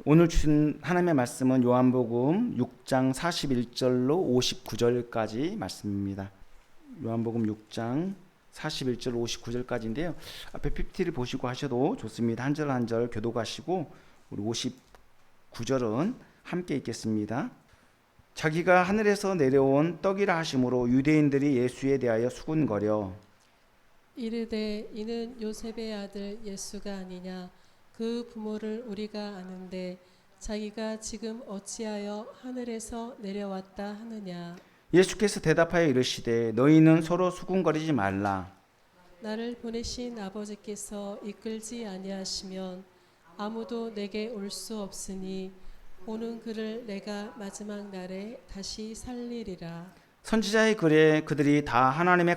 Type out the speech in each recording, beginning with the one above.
오늘 주신 하나님의 말씀은 요한복음 6장 41절로 59절까지 말씀입니다. 요한복음 6장 41절 59절까지인데요. 앞에 PPT를 보시고 하셔도 좋습니다. 한 절 한 절 교독하시고 우리 59절은 함께 읽겠습니다. 자기가 하늘에서 내려온 떡이라 하심으로 유대인들이 예수에 대하여 수군거려 이르되 이는 요셉의 아들 예수가 아니냐. 그 부모를 우리가 아는데 자기가 지금 어찌하여 하늘에서 내려왔다 하느냐. 예수께서 대답하여 이르시되 너희는 서로 수군거리지 말라. 나를 보내신 아버지께서 이끌지 아니하시면 아무도 내게 올 수 없으니 오는 그를 내가 마지막 날에 다시 살리리라. 선지자의 글에 그들이 다 하나님의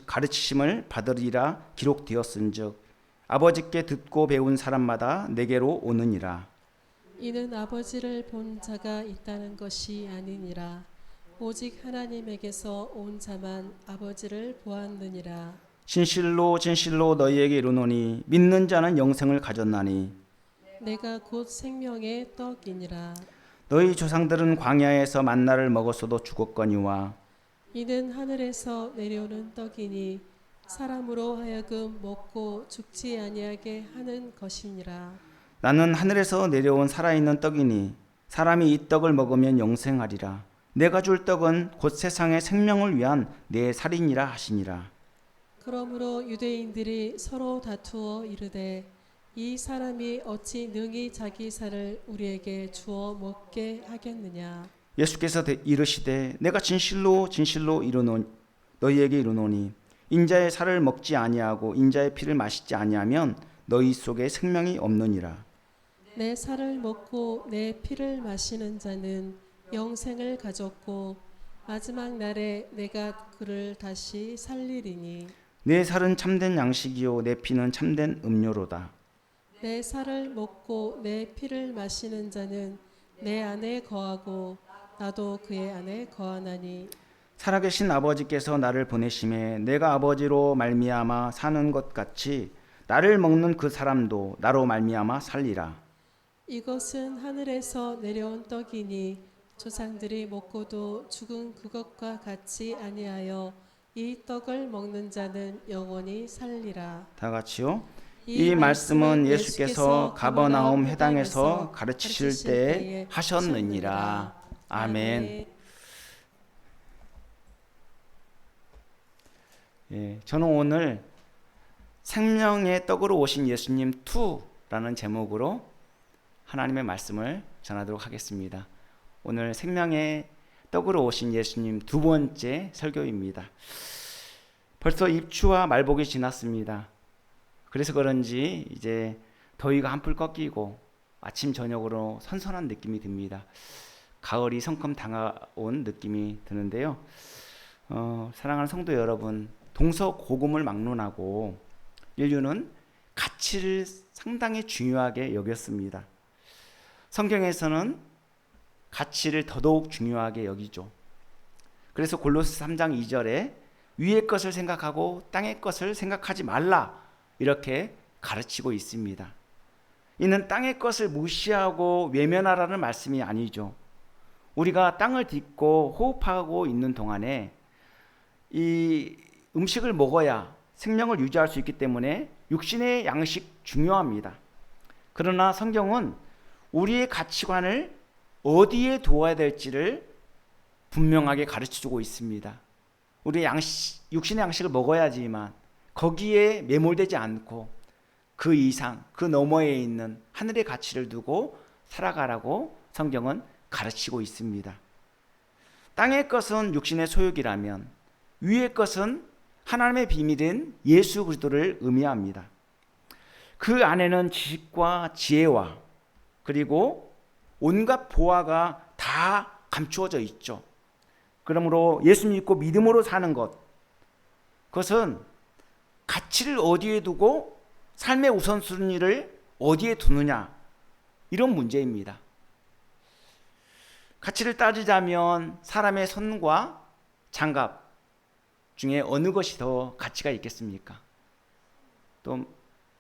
가르치심을 받으리라 기록되었은즉 아버지께 듣고 배운 사람마다 내게로 오느니라. 이는 아버지를 본 자가 있다는 것이 아니니라. 오직 하나님에게서 온 자만 아버지를 보았느니라. 진실로 진실로 너희에게 이르노니 믿는 자는 영생을 가졌나니 내가 곧 생명의 떡이니라. 너희 조상들은 광야에서 만나를 먹었어도 죽었거니와 이는 하늘에서 내려오는 떡이니 사람으로 하여금 먹고 죽지 아니하게 하는 것이니라. 나는 하늘에서 내려온 살아있는 떡이니 사람이 이 떡을 먹으면 영생하리라. 내가 줄 떡은 곧 세상의 생명을 위한 내 살이니라 하시니라. 그러므로 유대인들이 서로 다투어 이르되 이 사람이 어찌 능히 자기 살을 우리에게 주어 먹게 하겠느냐. 예수께서 이르시되 내가 진실로 진실로 너희에게 이르노니 인자의 살을 먹지 아니하고 인자의 피를 마시지 아니하면 너희 속에 생명이 없느니라. 내 살을 먹고 내 피를 마시는 자는 영생을 가졌고 마지막 날에 내가 그를 다시 살리리니 내 살은 참된 양식이요 내 피는 참된 음료로다. 내 살을 먹고 내 피를 마시는 자는 내 안에 거하고 나도 그의 안에 거하나니 살아계신 아버지께서 나를 보내심에 내가 아버지로 말미암아 사는 것 같이 나를 먹는 그 사람도 나로 말미암아 살리라. 이것은 하늘에서 내려온 떡이니 조상들이 먹고도 죽은 그것과 같이 아니하여 이 떡을 먹는 자는 영원히 살리라. 다 같이요. 이 말씀은 예수께서 가버나움 회당에서 가르치실 때에 하셨느니라. 아멘. 예, 저는 오늘 생명의 떡으로 오신 예수님 2라는 제목으로 하나님의 말씀을 전하도록 하겠습니다. 오늘 생명의 떡으로 오신 예수님 두 번째 설교입니다. 벌써 입추와 말복이 지났습니다. 그래서 그런지 이제 더위가 한풀 꺾이고 아침 저녁으로 선선한 느낌이 듭니다. 가을이 성큼 다가온 느낌이 드는데요. 사랑하는 성도 여러분, 동서고금을 막론하고 인류는 가치를 상당히 중요하게 여겼습니다. 성경에서는 가치를 더더욱 중요하게 여기죠. 그래서 골로새 3장 2절에 위의 것을 생각하고 땅의 것을 생각하지 말라 이렇게 가르치고 있습니다. 이는 땅의 것을 무시하고 외면하라는 말씀이 아니죠. 우리가 땅을 딛고 호흡하고 있는 동안에 이 음식을 먹어야 생명을 유지할 수 있기 때문에 육신의 양식 중요합니다. 그러나 성경은 우리의 가치관을 어디에 두어야 될지를 분명하게 가르쳐주고 있습니다. 우리의 육신의 양식을 먹어야지만 거기에 매몰되지 않고 그 이상, 그 너머에 있는 하늘의 가치를 두고 살아가라고 성경은 가르치고 있습니다. 땅의 것은 육신의 소욕이라면 위의 것은 하나님의 비밀인 예수 그리스도를 의미합니다. 그 안에는 지식과 지혜와 그리고 온갖 보화가 다 감추어져 있죠. 그러므로 예수 믿고 믿음으로 사는 것, 그것은 가치를 어디에 두고 삶의 우선순위를 어디에 두느냐 이런 문제입니다. 가치를 따지자면 사람의 손과 장갑 중에 어느 것이 더 가치가 있겠습니까? 또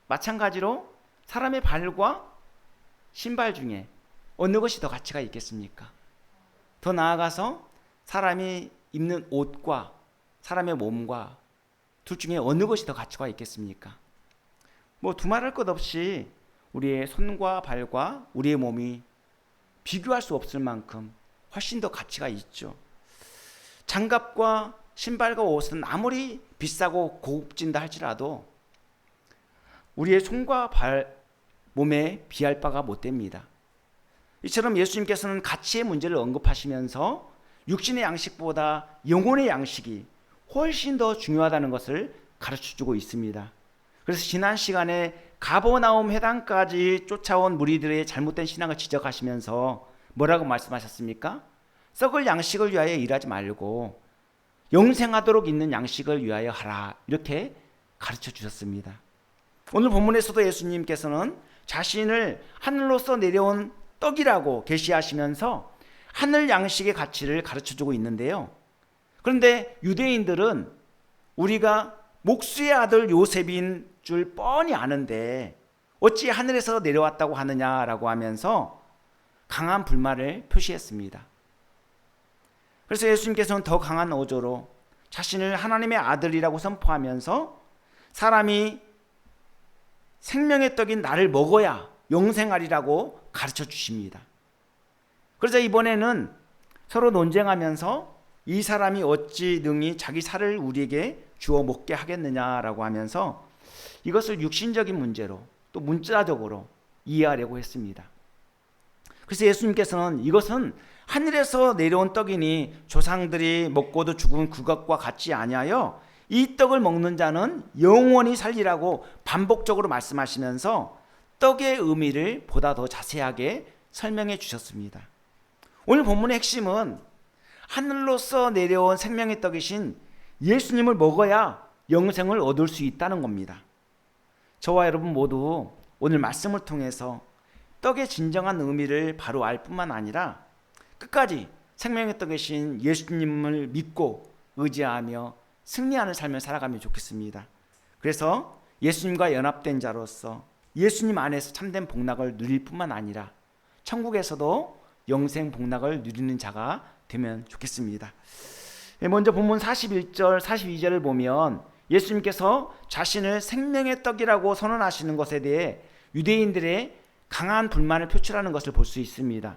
마찬가지로 사람의 발과 신발 중에 어느 것이 더 가치가 있겠습니까? 더 나아가서 사람이 입는 옷과 사람의 몸과 둘 중에 어느 것이 더 가치가 있겠습니까? 뭐 두말할 것 없이 우리의 손과 발과 우리의 몸이 비교할 수 없을 만큼 훨씬 더 가치가 있죠. 장갑과 신발과 옷은 아무리 비싸고 고급진다 할지라도 우리의 손과 발, 몸에 비할 바가 못 됩니다. 이처럼 예수님께서는 가치의 문제를 언급하시면서 육신의 양식보다 영혼의 양식이 훨씬 더 중요하다는 것을 가르쳐주고 있습니다. 그래서 지난 시간에 가버나움 회당까지 쫓아온 무리들의 잘못된 신앙을 지적하시면서 뭐라고 말씀하셨습니까? 썩을 양식을 위하여 일하지 말고 영생하도록 있는 양식을 위하여 하라, 이렇게 가르쳐 주셨습니다. 오늘 본문에서도 예수님께서는 자신을 하늘로서 내려온 떡이라고 계시하시면서 하늘 양식의 가치를 가르쳐주고 있는데요. 그런데 유대인들은 우리가 목수의 아들 요셉인 줄 뻔히 아는데 어찌 하늘에서 내려왔다고 하느냐라고 하면서 강한 불만을 표시했습니다. 그래서 예수님께서는 더 강한 어조로 자신을 하나님의 아들이라고 선포하면서 사람이 생명의 떡인 나를 먹어야 영생하리라고 가르쳐 주십니다. 그러자 이번에는 서로 논쟁하면서 이 사람이 어찌 능히 자기 살을 우리에게 주어 먹게 하겠느냐라고 하면서 이것을 육신적인 문제로 또 문자적으로 이해하려고 했습니다. 그래서 예수님께서는 이것은 하늘에서 내려온 떡이니 조상들이 먹고도 죽은 그것과 같지 아니하여 이 떡을 먹는 자는 영원히 살리라고 반복적으로 말씀하시면서 떡의 의미를 보다 더 자세하게 설명해 주셨습니다. 오늘 본문의 핵심은 하늘로서 내려온 생명의 떡이신 예수님을 먹어야 영생을 얻을 수 있다는 겁니다. 저와 여러분 모두 오늘 말씀을 통해서 떡의 진정한 의미를 바로 알 뿐만 아니라 끝까지 생명의 떡이신 예수님을 믿고 의지하며 승리하는 삶을 살아가면 좋겠습니다. 그래서 예수님과 연합된 자로서 예수님 안에서 참된 복락을 누릴 뿐만 아니라 천국에서도 영생 복락을 누리는 자가 되면 좋겠습니다. 먼저 본문 41절, 42절을 보면 예수님께서 자신을 생명의 떡이라고 선언하시는 것에 대해 유대인들의 강한 불만을 표출하는 것을 볼 수 있습니다.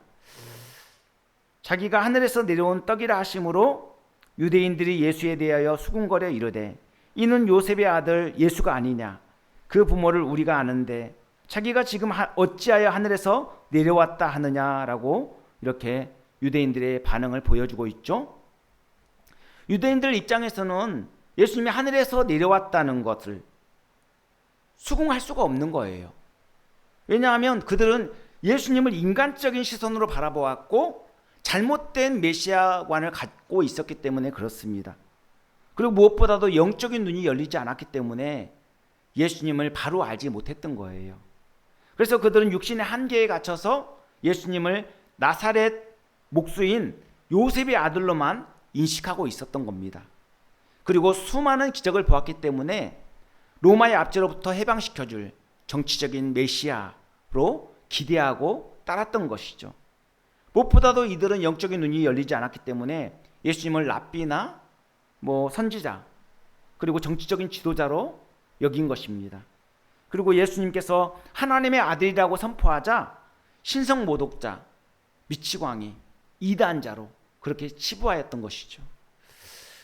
자기가 하늘에서 내려온 떡이라 하심으로 유대인들이 예수에 대하여 수군거려 이르되 이는 요셉의 아들 예수가 아니냐, 그 부모를 우리가 아는데 자기가 지금 어찌하여 하늘에서 내려왔다 하느냐라고 이렇게 유대인들의 반응을 보여주고 있죠. 유대인들 입장에서는 예수님이 하늘에서 내려왔다는 것을 수긍할 수가 없는 거예요. 왜냐하면 그들은 예수님을 인간적인 시선으로 바라보았고 잘못된 메시아관을 갖고 있었기 때문에 그렇습니다. 그리고 무엇보다도 영적인 눈이 열리지 않았기 때문에 예수님을 바로 알지 못했던 거예요. 그래서 그들은 육신의 한계에 갇혀서 예수님을 나사렛 목수인 요셉의 아들로만 인식하고 있었던 겁니다. 그리고 수많은 기적을 보았기 때문에 로마의 압제로부터 해방시켜줄 정치적인 메시아로 기대하고 따랐던 것이죠. 무엇보다도 이들은 영적인 눈이 열리지 않았기 때문에 예수님을 랍비나 선지자 그리고 정치적인 지도자로 여긴 것입니다. 그리고 예수님께서 하나님의 아들이라고 선포하자 신성모독자, 미치광이, 이단자로 그렇게 치부하였던 것이죠.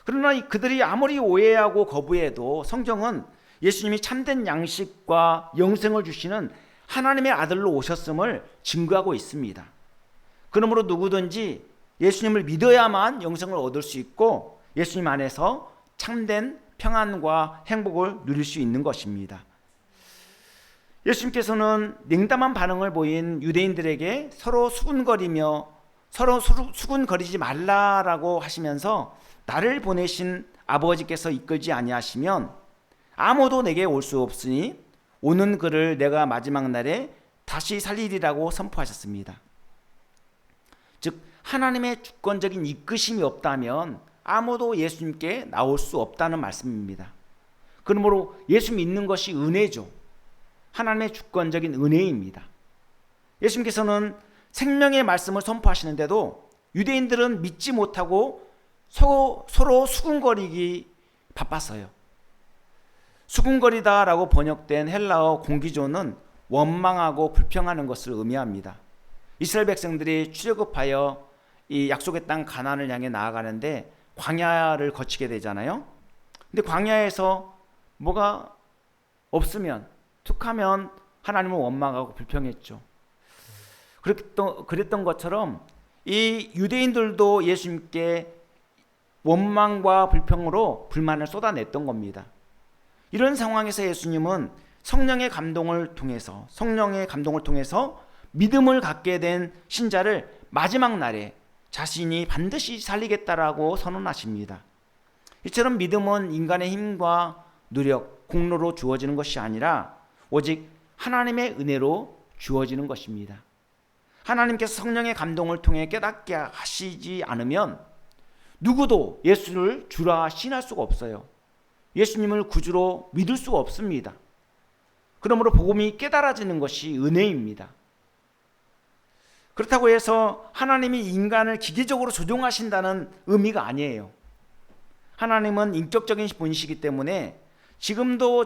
그러나 그들이 아무리 오해하고 거부해도 성경은 예수님이 참된 양식과 영생을 주시는 하나님의 아들로 오셨음을 증거하고 있습니다. 그러므로 누구든지 예수님을 믿어야만 영생을 얻을 수 있고 예수님 안에서 참된 평안과 행복을 누릴 수 있는 것입니다. 예수님께서는 냉담한 반응을 보인 유대인들에게 서로 수군거리며 서로 수군거리지 말라라고 하시면서 나를 보내신 아버지께서 이끌지 아니하시면 아무도 내게 올 수 없으니 오는 그를 내가 마지막 날에 다시 살리리라고 선포하셨습니다. 즉 하나님의 주권적인 이끄심이 없다면 아무도 예수님께 나올 수 없다는 말씀입니다. 그러므로 예수 믿는 것이 은혜죠. 하나님의 주권적인 은혜입니다. 예수님께서는 생명의 말씀을 선포하시는데도 유대인들은 믿지 못하고 서로 수군거리기 바빴어요. 수군거리다라고 번역된 헬라어 공기조는 원망하고 불평하는 것을 의미합니다. 이스라엘 백성들이 출애굽하여 이 약속의 땅 가나안을 향해 나아가는데 광야를 거치게 되잖아요. 근데 광야에서 뭐가 없으면 툭하면 하나님을 원망하고 불평했죠. 그랬던 것처럼 이 유대인들도 예수님께 원망과 불평으로 불만을 쏟아냈던 겁니다. 이런 상황에서 예수님은 성령의 감동을 통해서 믿음을 갖게 된 신자를 마지막 날에 자신이 반드시 살리겠다라고 선언하십니다. 이처럼 믿음은 인간의 힘과 노력, 공로로 주어지는 것이 아니라 오직 하나님의 은혜로 주어지는 것입니다. 하나님께서 성령의 감동을 통해 깨닫게 하시지 않으면 누구도 예수를 주라 시인할 수가 없어요. 예수님을 구주로 믿을 수가 없습니다. 그러므로 복음이 깨달아지는 것이 은혜입니다. 그렇다고 해서 하나님이 인간을 기계적으로 조종하신다는 의미가 아니에요. 하나님은 인격적인 분이시기 때문에 지금도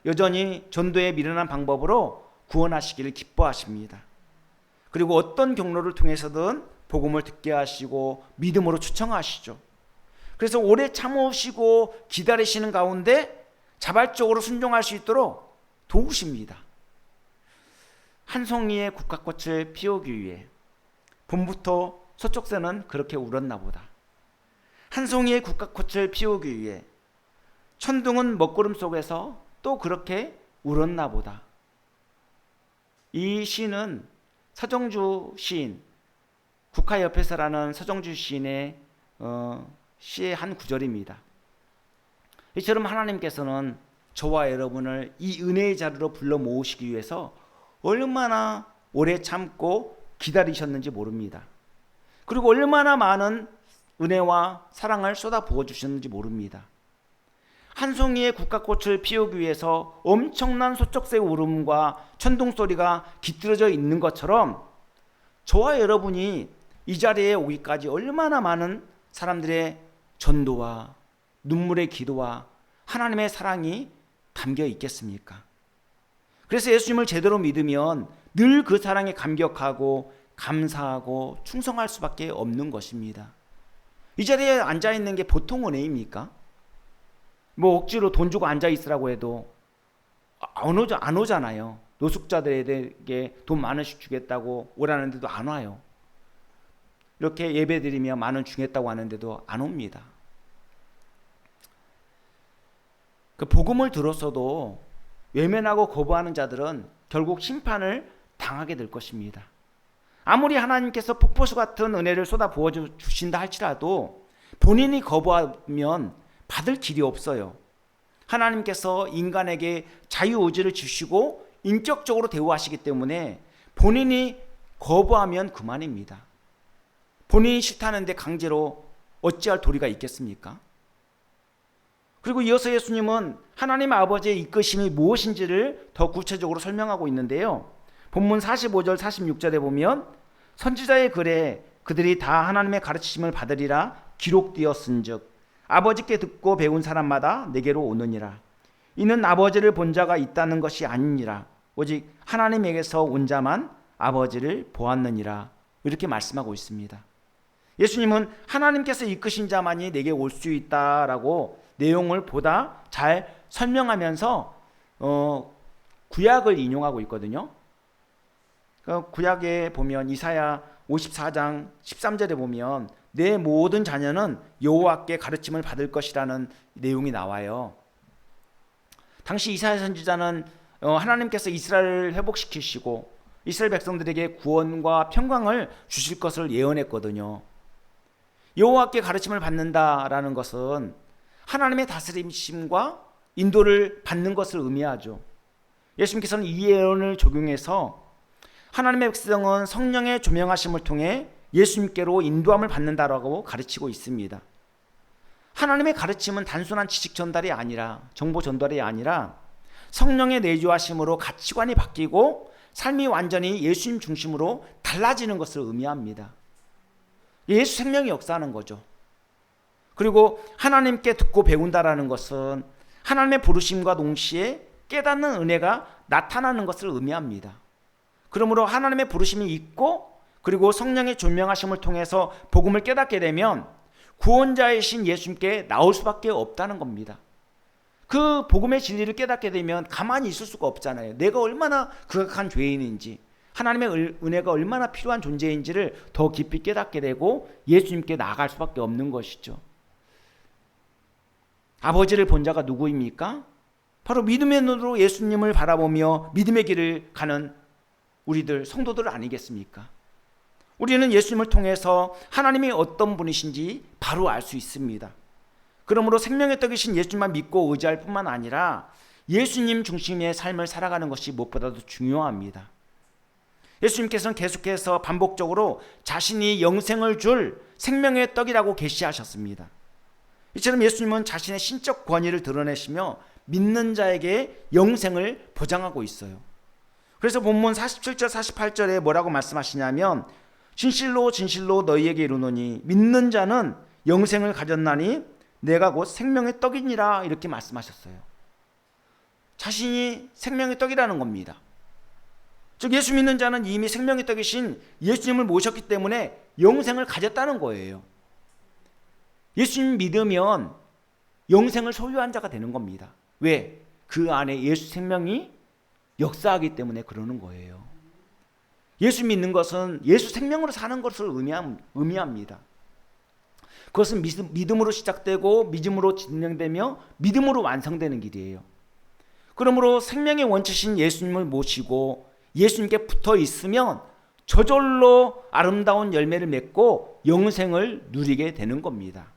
여전히 전도에 미련한 방법으로 구원하시기를 기뻐하십니다. 그리고 어떤 경로를 통해서든 복음을 듣게 하시고 믿음으로 초청하시죠. 그래서 오래 참으시고 기다리시는 가운데 자발적으로 순종할 수 있도록 도우십니다. 한 송이의 국화꽃을 피우기 위해 봄부터 서쪽새는 그렇게 울었나 보다. 한 송이의 국화꽃을 피우기 위해 천둥은 먹구름 속에서 또 그렇게 울었나 보다. 이 시는 서정주 시인, 국화옆에서라는 서정주 시인의 시의 한 구절입니다. 이처럼 하나님께서는 저와 여러분을 이 은혜의 자리로 불러 모으시기 위해서 얼마나 오래 참고 기다리셨는지 모릅니다. 그리고 얼마나 많은 은혜와 사랑을 쏟아 부어주셨는지 모릅니다. 한 송이의 국화꽃을 피우기 위해서 엄청난 소쩍새의 울음과 천둥소리가 깃들어져 있는 것처럼 저와 여러분이 이 자리에 오기까지 얼마나 많은 사람들의 전도와 눈물의 기도와 하나님의 사랑이 담겨 있겠습니까? 그래서 예수님을 제대로 믿으면 늘 그 사랑에 감격하고 감사하고 충성할 수밖에 없는 것입니다. 이 자리에 앉아있는 게 보통 은혜입니까? 뭐 억지로 돈 주고 앉아있으라고 해도 안 오잖아요. 노숙자들에게 돈 만원씩 주겠다고 오라는데도 안 와요. 이렇게 예배드리며 만원 주겠다고 하는데도 안 옵니다. 그 복음을 들었어도 외면하고 거부하는 자들은 결국 심판을 당하게 될 것입니다. 아무리 하나님께서 폭포수 같은 은혜를 쏟아 부어 주신다 할지라도 본인이 거부하면 받을 길이 없어요. 하나님께서 인간에게 자유의지를 주시고 인격적으로 대우하시기 때문에 본인이 거부하면 그만입니다. 본인이 싫다는데 강제로 어찌할 도리가 있겠습니까? 그리고 이어서 예수님은 하나님 아버지의 이끄심이 무엇인지를 더 구체적으로 설명하고 있는데요. 본문 45절 46절에 보면 선지자의 글에 그들이 다 하나님의 가르치심을 받으리라 기록되었은즉 아버지께 듣고 배운 사람마다 내게로 오느니라. 이는 아버지를 본 자가 있다는 것이 아니니라. 오직 하나님에게서 온 자만 아버지를 보았느니라. 이렇게 말씀하고 있습니다. 예수님은 하나님께서 이끄신 자만이 내게 올 수 있다라고 내용을 보다 잘 설명하면서 구약을 인용하고 있거든요. 구약에 보면 이사야 54장 13절에 보면 내 모든 자녀는 여호와께 가르침을 받을 것이라는 내용이 나와요. 당시 이사야 선지자는 하나님께서 이스라엘을 회복시키시고 이스라엘 백성들에게 구원과 평강을 주실 것을 예언했거든요. 여호와께 가르침을 받는다라는 것은 하나님의 다스림심과 인도를 받는 것을 의미하죠. 예수님께서는 이 예언을 적용해서 하나님의 백성은 성령의 조명하심을 통해 예수님께로 인도함을 받는다라고 가르치고 있습니다. 하나님의 가르침은 단순한 지식 전달이 아니라 정보 전달이 아니라 성령의 내주하심으로 가치관이 바뀌고 삶이 완전히 예수님 중심으로 달라지는 것을 의미합니다. 예수 생명이 역사하는 거죠. 그리고 하나님께 듣고 배운다라는 것은 하나님의 부르심과 동시에 깨닫는 은혜가 나타나는 것을 의미합니다. 그러므로 하나님의 부르심이 있고 그리고 성령의 조명하심을 통해서 복음을 깨닫게 되면 구원자이신 예수님께 나올 수밖에 없다는 겁니다. 그 복음의 진리를 깨닫게 되면 가만히 있을 수가 없잖아요. 내가 얼마나 극악한 죄인인지, 하나님의 은혜가 얼마나 필요한 존재인지를 더 깊이 깨닫게 되고 예수님께 나아갈 수밖에 없는 것이죠. 아버지를 본 자가 누구입니까? 바로 믿음의 눈으로 예수님을 바라보며 믿음의 길을 가는 우리들 성도들 아니겠습니까? 우리는 예수님을 통해서 하나님이 어떤 분이신지 바로 알 수 있습니다. 그러므로 생명의 떡이신 예수님만 믿고 의지할 뿐만 아니라 예수님 중심의 삶을 살아가는 것이 무엇보다도 중요합니다. 예수님께서는 계속해서 반복적으로 자신이 영생을 줄 생명의 떡이라고 계시하셨습니다. 이처럼 예수님은 자신의 신적 권위를 드러내시며 믿는 자에게 영생을 보장하고 있어요. 그래서 본문 47절 48절에 뭐라고 말씀하시냐면 진실로 진실로 너희에게 이르노니 믿는 자는 영생을 가졌나니 내가 곧 생명의 떡이니라 이렇게 말씀하셨어요. 자신이 생명의 떡이라는 겁니다. 즉 예수 믿는 자는 이미 생명의 떡이신 예수님을 모셨기 때문에 영생을 가졌다는 거예요. 예수님 믿으면 영생을 소유한 자가 되는 겁니다. 왜? 그 안에 예수 생명이 역사하기 때문에 그러는 거예요. 예수 믿는 것은 예수 생명으로 사는 것을 의미합니다. 그것은 믿음으로 시작되고 믿음으로 진행되며 믿음으로 완성되는 길이에요. 그러므로 생명의 원체신 예수님을 모시고 예수님께 붙어 있으면 저절로 아름다운 열매를 맺고 영생을 누리게 되는 겁니다.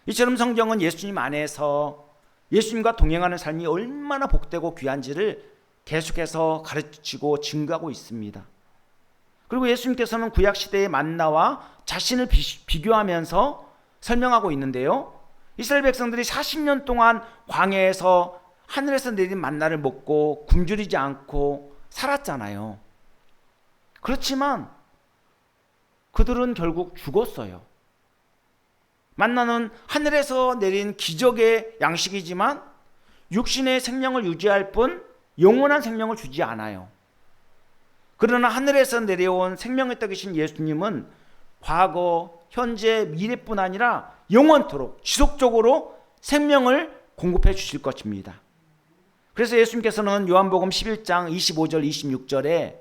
이처럼 성경은 예수님 안에서 예수님과 동행하는 삶이 얼마나 복되고 귀한지를 계속해서 가르치고 증거하고 있습니다. 그리고 예수님께서는 구약시대의 만나와 자신을 비교하면서 설명하고 있는데요. 이스라엘 백성들이 40년 동안 광야에서 하늘에서 내린 만나를 먹고 굶주리지 않고 살았잖아요. 그렇지만 그들은 결국 죽었어요. 만나는 하늘에서 내린 기적의 양식이지만 육신의 생명을 유지할 뿐 영원한 생명을 주지 않아요. 그러나 하늘에서 내려온 생명의 떡이신 예수님은 과거, 현재, 미래뿐 아니라 영원토록 지속적으로 생명을 공급해 주실 것입니다. 그래서 예수님께서는 요한복음 11장 25절 26절에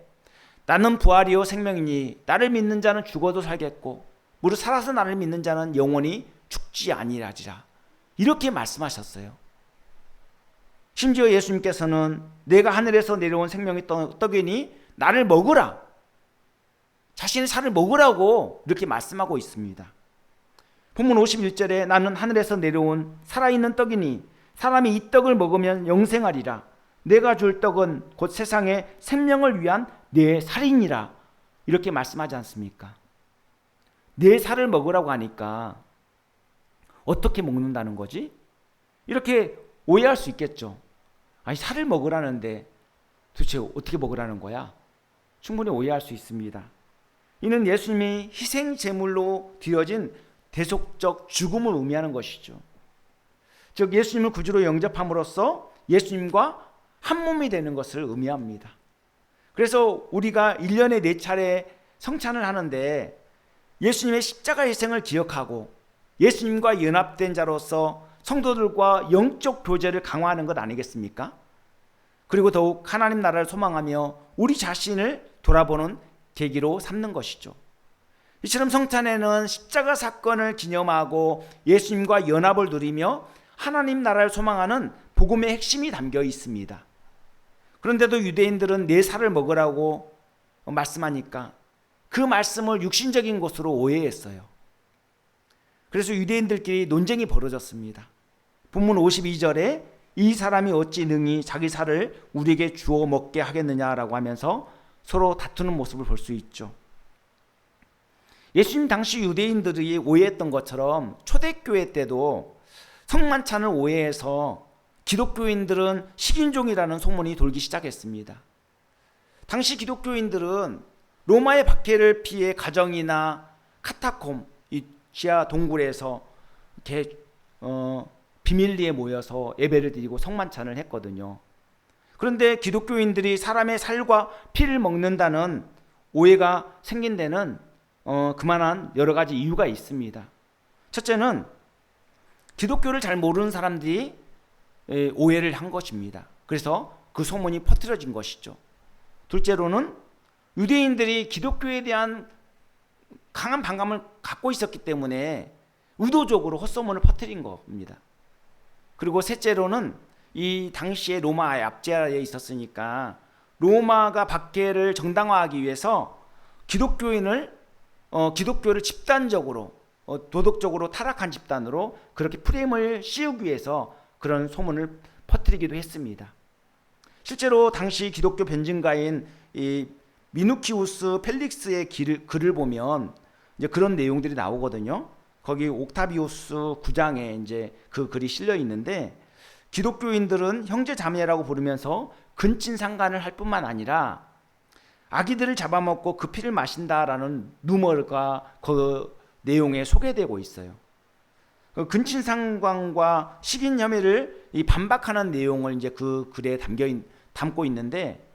나는 부활이요 생명이니 나를 믿는 자는 죽어도 살겠고 무릇 살아서 나를 믿는 자는 영원히 죽지 아니하리라 이렇게 말씀하셨어요. 심지어 예수님께서는 내가 하늘에서 내려온 생명의 떡이니 나를 먹으라, 자신의 살을 먹으라고 이렇게 말씀하고 있습니다. 본문 51절에 나는 하늘에서 내려온 살아있는 떡이니 사람이 이 떡을 먹으면 영생하리라. 내가 줄 떡은 곧 세상의 생명을 위한 내 살이니라. 이렇게 말씀하지 않습니까? 내 살을 먹으라고 하니까 어떻게 먹는다는 거지? 이렇게 오해할 수 있겠죠. 아니 살을 먹으라는데 도대체 어떻게 먹으라는 거야? 충분히 오해할 수 있습니다. 이는 예수님이 희생 제물로 드려진 대속적 죽음을 의미하는 것이죠. 즉 예수님을 구주로 영접함으로써 예수님과 한 몸이 되는 것을 의미합니다. 그래서 우리가 1년에 4차례 성찬을 하는데 예수님의 십자가 희생을 기억하고 예수님과 연합된 자로서 성도들과 영적 교제를 강화하는 것 아니겠습니까? 그리고 더욱 하나님 나라를 소망하며 우리 자신을 돌아보는 계기로 삼는 것이죠. 이처럼 성찬에는 십자가 사건을 기념하고 예수님과 연합을 누리며 하나님 나라를 소망하는 복음의 핵심이 담겨 있습니다. 그런데도 유대인들은 내 살을 먹으라고 말씀하니까 그 말씀을 육신적인 것으로 오해했어요. 그래서 유대인들끼리 논쟁이 벌어졌습니다. 본문 52절에 이 사람이 어찌 능히 자기 살을 우리에게 주어 먹게 하겠느냐라고 하면서 서로 다투는 모습을 볼 수 있죠. 예수님 당시 유대인들이 오해했던 것처럼 초대교회 때도 성만찬을 오해해서 기독교인들은 식인종이라는 소문이 돌기 시작했습니다. 당시 기독교인들은 로마의 박해를 피해 가정이나 카타콤, 이 지하 동굴에서 이렇게 비밀리에 모여서 예배를 드리고 성만찬을 했거든요. 그런데 기독교인들이 사람의 살과 피를 먹는다는 오해가 생긴 데는 그만한 여러 가지 이유가 있습니다. 첫째는 기독교를 잘 모르는 사람들이 오해를 한 것입니다. 그래서 그 소문이 퍼뜨려진 것이죠. 둘째로는 유대인들이 기독교에 대한 강한 반감을 갖고 있었기 때문에 의도적으로 헛소문을 퍼뜨린 겁니다. 그리고 셋째로는 이 당시에 로마의 압제하에 있었으니까 로마가 박해를 정당화하기 위해서 기독교를 집단적으로 도덕적으로 타락한 집단으로 그렇게 프레임을 씌우기 위해서 그런 소문을 퍼뜨리기도 했습니다. 실제로 당시 기독교 변증가인 이 미누키우스 펠릭스의 글을 보면 이제 그런 내용들이 나오거든요. 거기 옥타비우스 9장에 이제 그 글이 실려 있는데, 기독교인들은 형제 자매라고 부르면서 근친상간을 할 뿐만 아니라 아기들을 잡아먹고 그 피를 마신다라는 루머가 그 내용에 소개되고 있어요. 그 근친상간과 식인혐오를 반박하는 내용을 이제 그 글에 담고 있는데,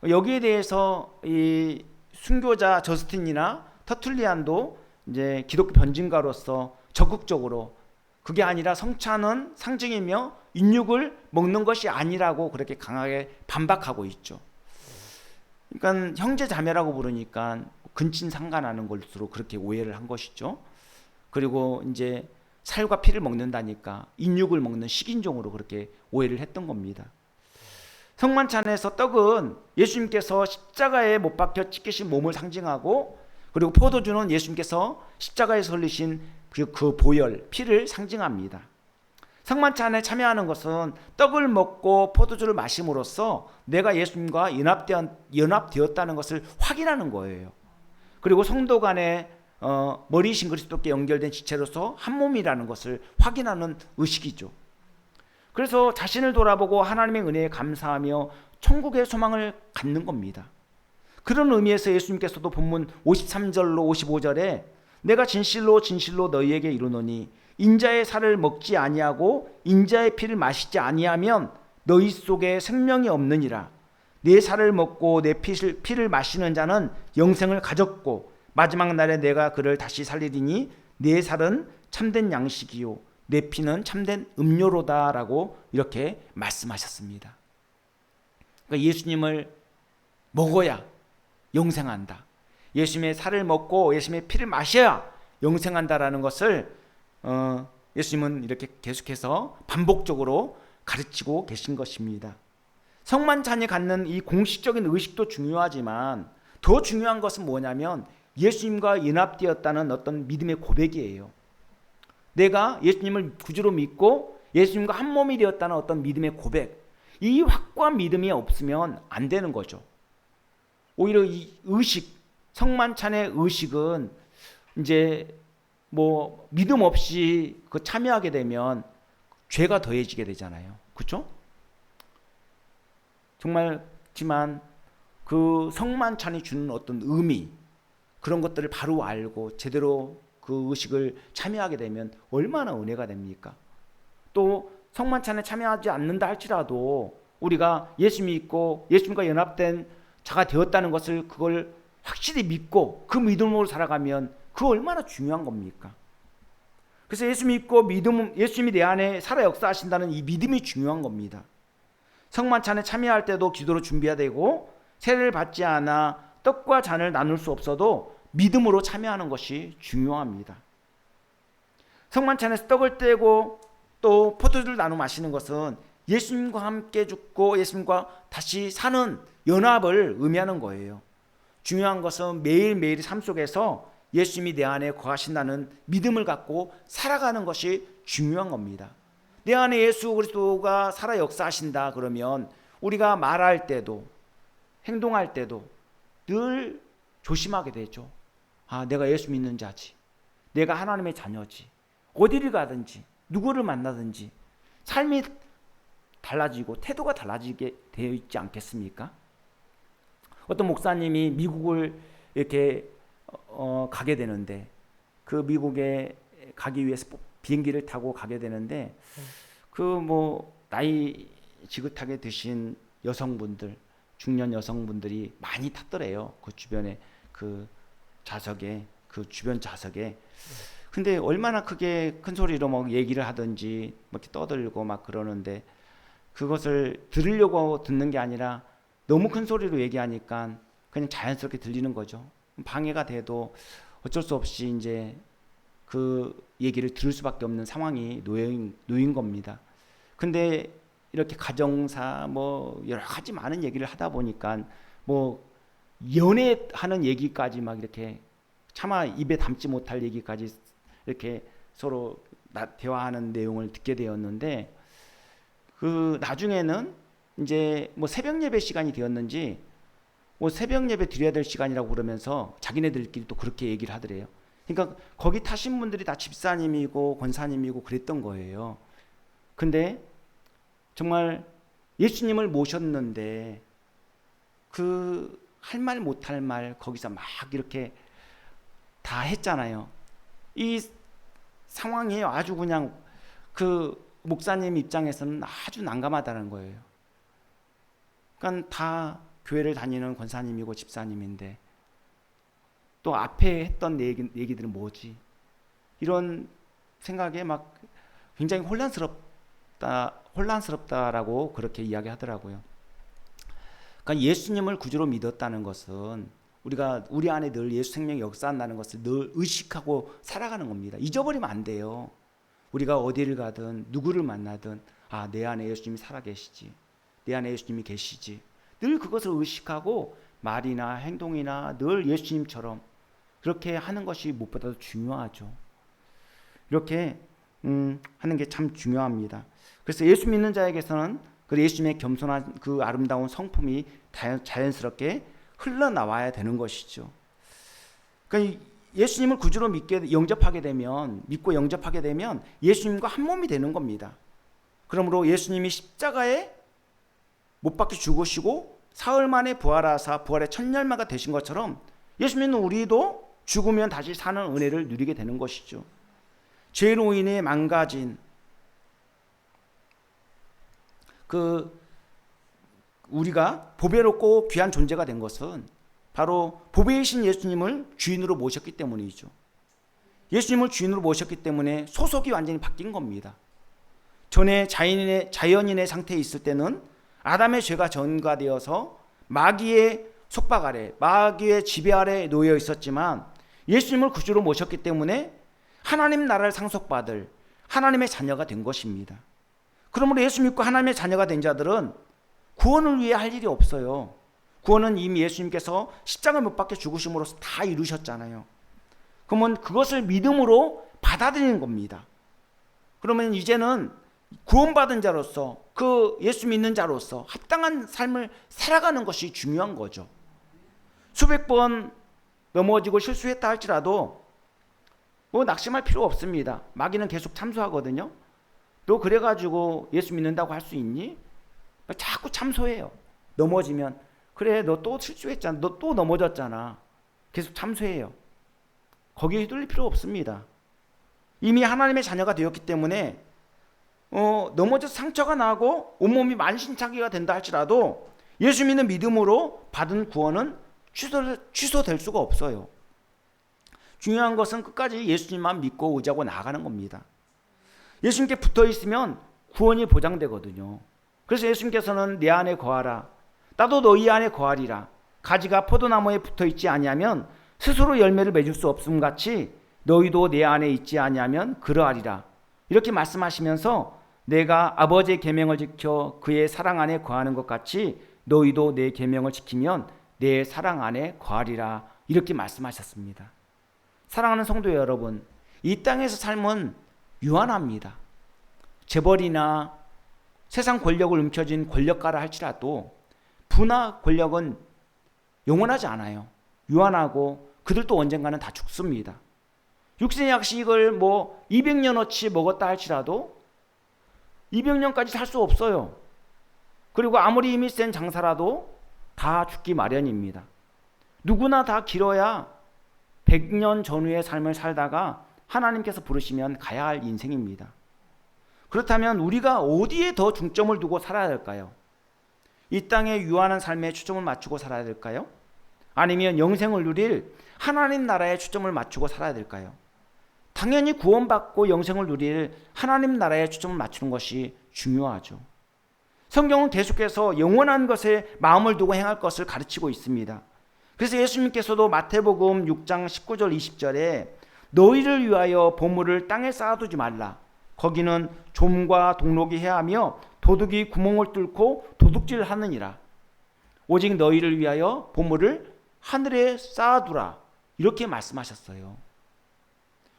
여기에 대해서 이 순교자 저스틴이나 터툴리안도 이제 기독교 변증가로서 적극적으로 그게 아니라 성찬은 상징이며 인육을 먹는 것이 아니라고 그렇게 강하게 반박하고 있죠. 그러니까 형제 자매라고 부르니까 근친상간하는 것으로 그렇게 오해를 한 것이죠. 그리고 이제 살과 피를 먹는다니까 인육을 먹는 식인종으로 그렇게 오해를 했던 겁니다. 성만찬에서 떡은 예수님께서 십자가에 못 박혀 찢기신 몸을 상징하고, 그리고 포도주는 예수님께서 십자가에서 흘리신 그 보혈, 피를 상징합니다. 성만찬에 참여하는 것은 떡을 먹고 포도주를 마심으로써 내가 예수님과 연합되었다는 것을 확인하는 거예요. 그리고 성도 간에 머리이신 그리스도께 연결된 지체로서 한 몸이라는 것을 확인하는 의식이죠. 그래서 자신을 돌아보고 하나님의 은혜에 감사하며 천국의 소망을 갖는 겁니다. 그런 의미에서 예수님께서도 본문 53절로 55절에 내가 진실로 진실로 너희에게 이르노니 인자의 살을 먹지 아니하고 인자의 피를 마시지 아니하면 너희 속에 생명이 없느니라. 내 살을 먹고 내 피를 마시는 자는 영생을 가졌고 마지막 날에 내가 그를 다시 살리리니 내 살은 참된 양식이요 내 피는 참된 음료로다라고 이렇게 말씀하셨습니다. 그러니까 예수님을 먹어야 영생한다. 예수님의 살을 먹고 예수님의 피를 마셔야 영생한다라는 것을 예수님은 이렇게 계속해서 반복적으로 가르치고 계신 것입니다. 성만찬이 갖는 이 공식적인 의식도 중요하지만 더 중요한 것은 뭐냐면 예수님과 연합되었다는 어떤 믿음의 고백이에요. 내가 예수님을 구주로 믿고 예수님과 한 몸이 되었다는 어떤 믿음의 고백, 이 확고한 믿음이 없으면 안 되는 거죠. 오히려 이 의식, 성만찬의 의식은 이제 뭐 믿음 없이 그 참여하게 되면 죄가 더해지게 되잖아요. 그렇죠? 정말지만 그 성만찬이 주는 어떤 의미, 그런 것들을 바로 알고 제대로 그 의식을 참여하게 되면 얼마나 은혜가 됩니까? 또 성만찬에 참여하지 않는다 할지라도 우리가 예수 믿고 예수님과 연합된 자가 되었다는 것을 그걸 확실히 믿고 그 믿음으로 살아가면 그 얼마나 중요한 겁니까? 그래서 예수 믿고 예수님이 내 안에 살아 역사하신다는 이 믿음이 중요한 겁니다. 성만찬에 참여할 때도 기도로 준비해야 되고 세례를 받지 않아 떡과 잔을 나눌 수 없어도 믿음으로 참여하는 것이 중요합니다. 성만찬에서 떡을 떼고 또 포도주를 나눠 마시는 것은 예수님과 함께 죽고 예수님과 다시 사는 연합을 의미하는 거예요. 중요한 것은 매일매일 삶 속에서 예수님이 내 안에 거하신다는 믿음을 갖고 살아가는 것이 중요한 겁니다. 내 안에 예수 그리스도가 살아 역사하신다 그러면 우리가 말할 때도 행동할 때도 늘 조심하게 되죠. 아, 내가 예수 믿는 자지. 내가 하나님의 자녀지. 어디를 가든지 누구를 만나든지 삶이 달라지고 태도가 달라지게 되어 있지 않겠습니까? 어떤 목사님이 미국을 이렇게 가게 되는데 그 미국에 가기 위해서 비행기를 타고 가게 되는데 그 뭐 나이 지긋하게 드신 여성분들, 중년 여성분들이 많이 탔더래요. 그 주변에 그 좌석에, 그 주변 좌석에. 근데 얼마나 크게 큰 소리로 뭐 얘기를 하든지 뭐 이렇게 떠들고 막 그러는데 그것을 들으려고 듣는 게 아니라 너무 큰 소리로 얘기하니까 그냥 자연스럽게 들리는 거죠. 방해가 돼도 어쩔 수 없이 이제 그 얘기를 들을 수밖에 없는 상황이 놓인 겁니다. 근데 이렇게 가정사 뭐 여러 가지 많은 얘기를 하다 보니까 뭐 연애하는 얘기까지 막 이렇게 차마 입에 담지 못할 얘기까지 이렇게 서로 대화하는 내용을 듣게 되었는데 그 나중에는 이제 뭐 새벽 예배 시간이 되었는지 뭐 새벽 예배 드려야 될 시간이라고 그러면서 자기네들끼리 또 그렇게 얘기를 하더래요. 그러니까 거기 타신 분들이 다 집사님이고 권사님이고 그랬던 거예요. 근데 정말 예수님을 모셨는데 그 할 말 못할 말 거기서 막 이렇게 다 했잖아요. 이 상황이 아주 그냥 그 목사님 입장에서는 아주 난감하다는 거예요. 그러니까 다 교회를 다니는 권사님이고 집사님인데 또 앞에 했던 얘기들은 뭐지? 이런 생각에 막 굉장히 혼란스럽다라고 그렇게 이야기하더라고요. 그러니까 예수님을 구주로 믿었다는 것은 우리가 우리 안에 늘 예수 생명이 역사한다는 것을 늘 의식하고 살아가는 겁니다. 잊어버리면 안 돼요. 우리가 어디를 가든 누구를 만나든 아, 내 안에 예수님이 살아계시지. 내 안에 예수님이 계시지. 늘 그것을 의식하고 말이나 행동이나 늘 예수님처럼 그렇게 하는 것이 무엇보다도 중요하죠. 이렇게 하는 게 참 중요합니다. 그래서 예수 믿는 자에게서는 그 예수님의 겸손한 그 아름다운 성품이 자연스럽게 흘러나와야 되는 것이죠. 그러니까 예수님을 구주로 믿고 영접하게 되면 예수님과 한 몸이 되는 겁니다. 그러므로 예수님이 십자가에 못 박혀 죽으시고 사흘 만에 부활하사 부활의 첫 열매가 되신 것처럼 예수 믿는 우리도 죽으면 다시 사는 은혜를 누리게 되는 것이죠. 죄로 인해 망가진 우리가 보배롭고 귀한 존재가 된 것은 바로 보배이신 예수님을 주인으로 모셨기 때문이죠. 예수님을 주인으로 모셨기 때문에 소속이 완전히 바뀐 겁니다. 전에 자연인의 상태에 있을 때는 아담의 죄가 전가되어서 마귀의 속박 아래, 마귀의 지배 아래 놓여 있었지만 예수님을 구주로 모셨기 때문에 하나님 나라를 상속받을 하나님의 자녀가 된 것입니다. 그러므로 예수 믿고 하나님의 자녀가 된 자들은 구원을 위해 할 일이 없어요. 구원은 이미 예수님께서 십자가 못 박혀 죽으심으로써 다 이루셨잖아요. 그러면 그것을 믿음으로 받아들이는 겁니다. 그러면 이제는 구원받은 자로서 그 예수 믿는 자로서 합당한 삶을 살아가는 것이 중요한 거죠. 수백 번 넘어지고 실수했다 할지라도 뭐 낙심할 필요 없습니다. 마귀는 계속 참소하거든요. 너 그래가지고 예수 믿는다고 할 수 있니? 자꾸 참소해요. 넘어지면 그래 너 또 실수했잖아. 너 또 넘어졌잖아. 계속 참소해요. 거기에 휘둘릴 필요 없습니다. 이미 하나님의 자녀가 되었기 때문에 넘어져서 상처가 나고 온몸이 만신창이가 된다 할지라도 예수 믿는 믿음으로 받은 구원은 취소될 수가 없어요. 중요한 것은 끝까지 예수님만 믿고 의지하고 나아가는 겁니다. 예수님께 붙어 있으면 구원이 보장되거든요. 그래서 예수님께서는 내 안에 거하라. 나도 너희 안에 거하리라. 가지가 포도나무에 붙어 있지 아니하면 스스로 열매를 맺을 수 없음 같이 너희도 내 안에 있지 아니하면 그러하리라. 이렇게 말씀하시면서 내가 아버지의 계명을 지켜 그의 사랑 안에 거하는 것 같이 너희도 내 계명을 지키면 내 사랑 안에 거하리라. 이렇게 말씀하셨습니다. 사랑하는 성도 여러분, 이 땅에서 삶은 유한합니다. 재벌이나 세상 권력을 움켜쥔 권력가라 할지라도 부나 권력은 영원하지 않아요. 유한하고 그들도 언젠가는 다 죽습니다. 육신의 약식을 뭐 200년어치 먹었다 할지라도 200년까지 살 수 없어요. 그리고 아무리 힘이 센 장사라도 다 죽기 마련입니다. 누구나 다 길어야 100년 전후의 삶을 살다가 하나님께서 부르시면 가야 할 인생입니다. 그렇다면 우리가 어디에 더 중점을 두고 살아야 될까요? 이 땅에 유한한 삶에 초점을 맞추고 살아야 될까요? 아니면 영생을 누릴 하나님 나라에 초점을 맞추고 살아야 될까요? 당연히 구원받고 영생을 누릴 하나님 나라에 초점을 맞추는 것이 중요하죠. 성경은 계속해서 영원한 것에 마음을 두고 행할 것을 가르치고 있습니다. 그래서 예수님께서도 마태복음 6장 19절 20절에 너희를 위하여 보물을 땅에 쌓아두지 말라. 거기는 좀과 동록이 해하며 도둑이 구멍을 뚫고 도둑질하느니라. 오직 너희를 위하여 보물을 하늘에 쌓아두라. 이렇게 말씀하셨어요.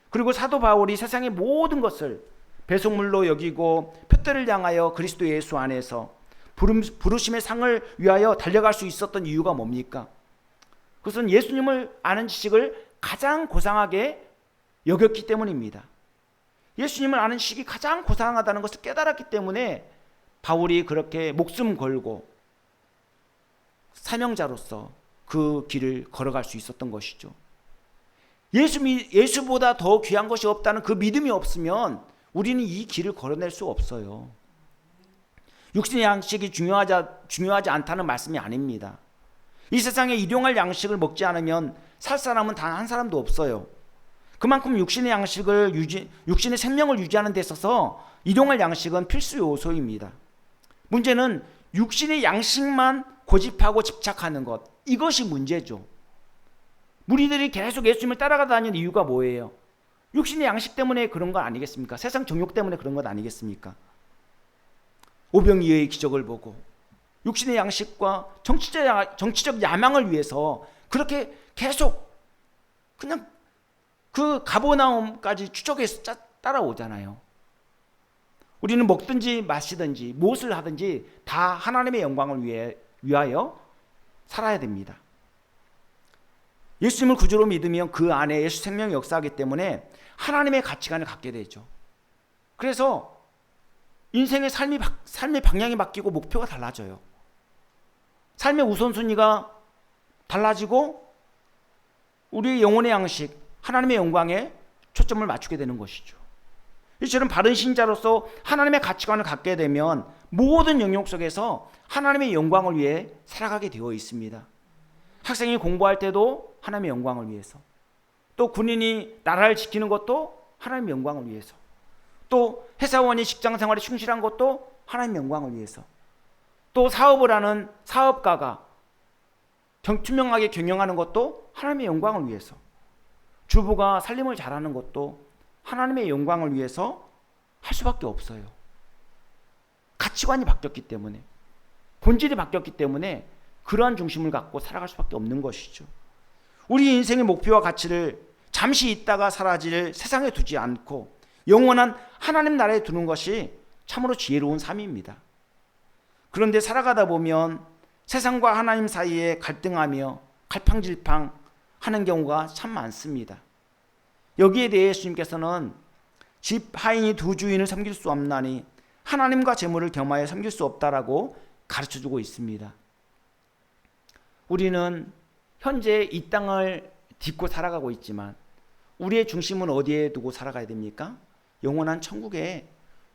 그리고 사도 바울이 세상의 모든 것을 배속물로 여기고 표대를 향하여 그리스도 예수 안에서 부르심의 상을 위하여 달려갈 수 있었던 이유가 뭡니까? 그것은 예수님을 아는 지식을 가장 고상하게 여겼기 때문입니다. 예수님을 아는 지식이 가장 고상하다는 것을 깨달았기 때문에 바울이 그렇게 목숨 걸고 사명자로서 그 길을 걸어갈 수 있었던 것이죠. 예수보다 더 귀한 것이 없다는 그 믿음이 없으면 우리는 이 길을 걸어낼 수 없어요. 육신의 양식이 중요하지 않다는 말씀이 아닙니다. 이 세상에 일용할 양식을 먹지 않으면 살 사람은 단 한 사람도 없어요. 그만큼 육신의 생명을 유지하는 데 있어서 일용할 양식은 필수 요소입니다. 문제는 육신의 양식만 고집하고 집착하는 것, 이것이 문제죠. 무리들이 계속 예수님을 따라가다니는 이유가 뭐예요? 육신의 양식 때문에 그런 건 아니겠습니까? 세상 정욕 때문에 그런 건 아니겠습니까? 오병이어의 기적을 보고 육신의 양식과 정치적 야망을 위해서 그렇게 계속 그냥 그 가버나움까지 추적해서 따라오잖아요. 우리는 먹든지 마시든지 무엇을 하든지 다 하나님의 영광을 위하여 살아야 됩니다. 예수님을 구주로 믿으면 그 안에 예수 생명이 역사하기 때문에 하나님의 가치관을 갖게 되죠. 그래서 인생의 삶의 방향이 바뀌고 목표가 달라져요. 삶의 우선순위가 달라지고 우리의 영혼의 양식, 하나님의 영광에 초점을 맞추게 되는 것이죠. 이처럼 바른 신자로서 하나님의 가치관을 갖게 되면 모든 영역 속에서 하나님의 영광을 위해 살아가게 되어 있습니다. 학생이 공부할 때도 하나님의 영광을 위해서, 또 군인이 나라를 지키는 것도 하나님의 영광을 위해서, 또 회사원이 직장 생활에 충실한 것도 하나님의 영광을 위해서, 또 사업을 하는 사업가가 투명하게 경영하는 것도 하나님의 영광을 위해서, 주부가 살림을 잘하는 것도 하나님의 영광을 위해서 할 수밖에 없어요. 가치관이 바뀌었기 때문에, 본질이 바뀌었기 때문에 그러한 중심을 갖고 살아갈 수밖에 없는 것이죠. 우리 인생의 목표와 가치를 잠시 있다가 사라질 세상에 두지 않고 영원한 하나님 나라에 두는 것이 참으로 지혜로운 삶입니다. 그런데 살아가다 보면 세상과 하나님 사이에 갈등하며 갈팡질팡 하는 경우가 참 많습니다. 여기에 대해 예수님께서는 집 하인이 두 주인을 섬길 수 없나니 하나님과 재물을 겸하여 섬길 수 없다라고 가르쳐주고 있습니다. 우리는 현재 이 땅을 딛고 살아가고 있지만 우리의 중심은 어디에 두고 살아가야 됩니까? 영원한 천국에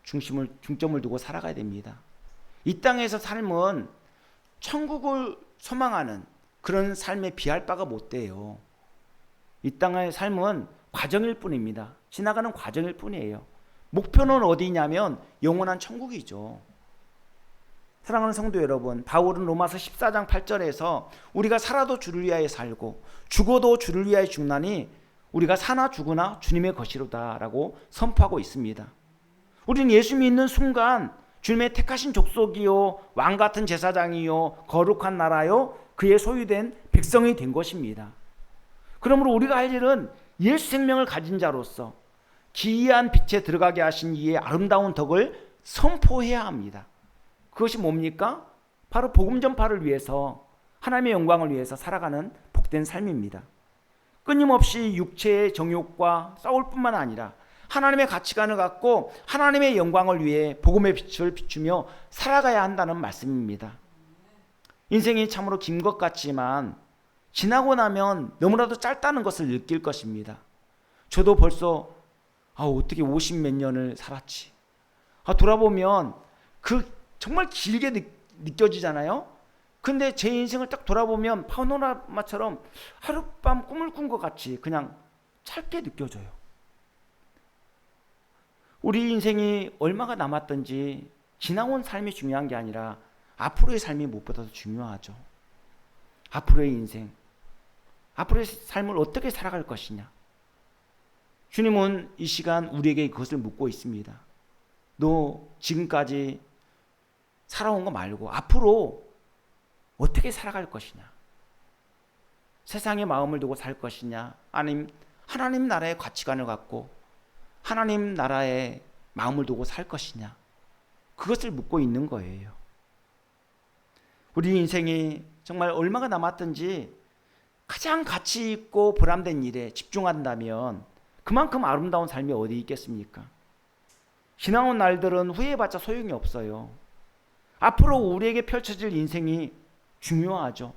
중점을 두고 살아가야 됩니다. 이 땅에서 삶은 천국을 소망하는 그런 삶에 비할 바가 못 돼요. 이 땅의 삶은 과정일 뿐입니다. 지나가는 과정일 뿐이에요. 목표는 어디냐면 영원한 천국이죠. 사랑하는 성도 여러분, 바울은 로마서 14장 8절에서 우리가 살아도 주를 위하여 살고 죽어도 주를 위하여 죽나니 우리가 사나 죽으나 주님의 것이로다 라고 선포하고 있습니다. 우리는 예수 믿는 순간 주님의 택하신 족속이요 왕같은 제사장이요 거룩한 나라요 그의 소유된 백성이 된 것입니다. 그러므로 우리가 할 일은 예수 생명을 가진 자로서 기이한 빛에 들어가게 하신 이의 아름다운 덕을 선포해야 합니다. 그것이 뭡니까? 바로 복음 전파를 위해서 하나님의 영광을 위해서 살아가는 복된 삶입니다. 끊임없이 육체의 정욕과 싸울 뿐만 아니라 하나님의 가치관을 갖고 하나님의 영광을 위해 복음의 빛을 비추며 살아가야 한다는 말씀입니다. 인생이 참으로 긴 것 같지만 지나고 나면 너무나도 짧다는 것을 느낄 것입니다. 저도 벌써 어떻게 50몇 년을 살았지. 돌아보면 그 정말 길게 느껴지잖아요. 근데 제 인생을 딱 돌아보면 파노라마처럼 하룻밤 꿈을 꾼 것 같이 그냥 짧게 느껴져요. 우리 인생이 얼마가 남았든지 지나온 삶이 중요한 게 아니라 앞으로의 삶이 무엇보다도 중요하죠. 앞으로의 인생, 앞으로의 삶을 어떻게 살아갈 것이냐. 주님은 이 시간 우리에게 그것을 묻고 있습니다. 너 지금까지 살아온 거 말고 앞으로 어떻게 살아갈 것이냐. 세상의 마음을 두고 살 것이냐, 아니면 하나님 나라의 가치관을 갖고 하나님 나라의 마음을 두고 살 것이냐. 그것을 묻고 있는 거예요. 우리 인생이 정말 얼마가 남았든지 가장 가치 있고 보람된 일에 집중한다면 그만큼 아름다운 삶이 어디 있겠습니까? 지나온 날들은 후회해봤자 소용이 없어요. 앞으로 우리에게 펼쳐질 인생이 중요하죠.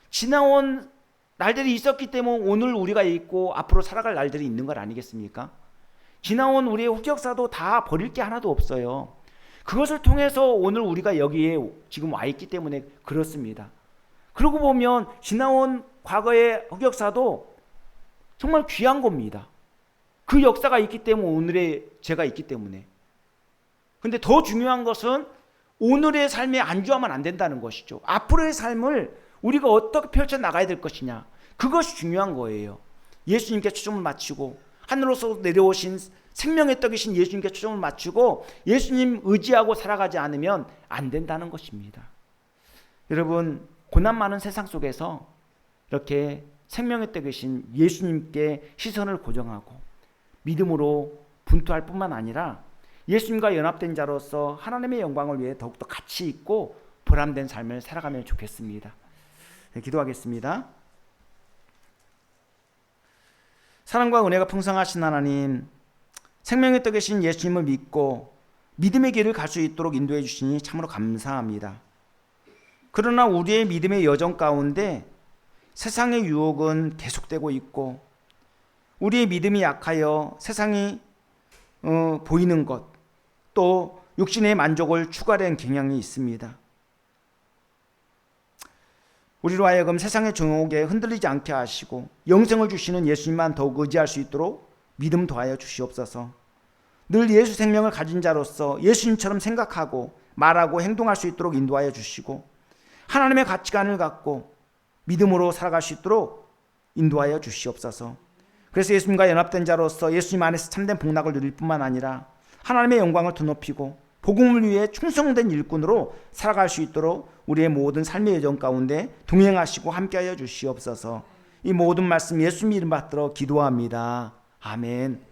지나온 날들이 있었기 때문에 오늘 우리가 있고 앞으로 살아갈 날들이 있는 것 아니겠습니까? 지나온 우리의 흑역사도 다 버릴 게 하나도 없어요. 그것을 통해서 오늘 우리가 여기에 지금 와 있기 때문에 그렇습니다. 그러고 보면 지나온 과거의 흑역사도 정말 귀한 겁니다. 그 역사가 있기 때문에 오늘의 제가 있기 때문에. 근데 더 중요한 것은 오늘의 삶에 안주하면 안 된다는 것이죠. 앞으로의 삶을 우리가 어떻게 펼쳐나가야 될 것이냐. 그것이 중요한 거예요. 예수님께 초점을 맞추고 하늘로서 내려오신 생명의 떡이신 예수님께 초점을 맞추고 예수님 의지하고 살아가지 않으면 안 된다는 것입니다. 여러분, 고난 많은 세상 속에서 이렇게 생명의 떡이신 예수님께 시선을 고정하고 믿음으로 분투할 뿐만 아니라 예수님과 연합된 자로서 하나님의 영광을 위해 더욱더 가치 있고 보람된 삶을 살아가면 좋겠습니다. 네, 기도하겠습니다. 사랑과 은혜가 풍성하신 하나님, 생명의 떡이신 예수님을 믿고 믿음의 길을 갈 수 있도록 인도해 주시니 참으로 감사합니다. 그러나 우리의 믿음의 여정 가운데 세상의 유혹은 계속되고 있고 우리의 믿음이 약하여 세상이 보이는 것, 또 육신의 만족을 추구하려는 경향이 있습니다. 우리로 하여금 세상의 정욕에 흔들리지 않게 하시고 영생을 주시는 예수님만 더욱 의지할 수 있도록 믿음 더하여 주시옵소서. 늘 예수 생명을 가진 자로서 예수님처럼 생각하고 말하고 행동할 수 있도록 인도하여 주시고 하나님의 가치관을 갖고 믿음으로 살아갈 수 있도록 인도하여 주시옵소서. 그래서 예수님과 연합된 자로서 예수님 안에서 참된 복락을 누릴 뿐만 아니라 하나님의 영광을 드높이고 복음을 위해 충성된 일꾼으로 살아갈 수 있도록 우리의 모든 삶의 여정 가운데 동행하시고 함께하여 주시옵소서. 이 모든 말씀 예수님 이름 받들어 기도합니다. 아멘.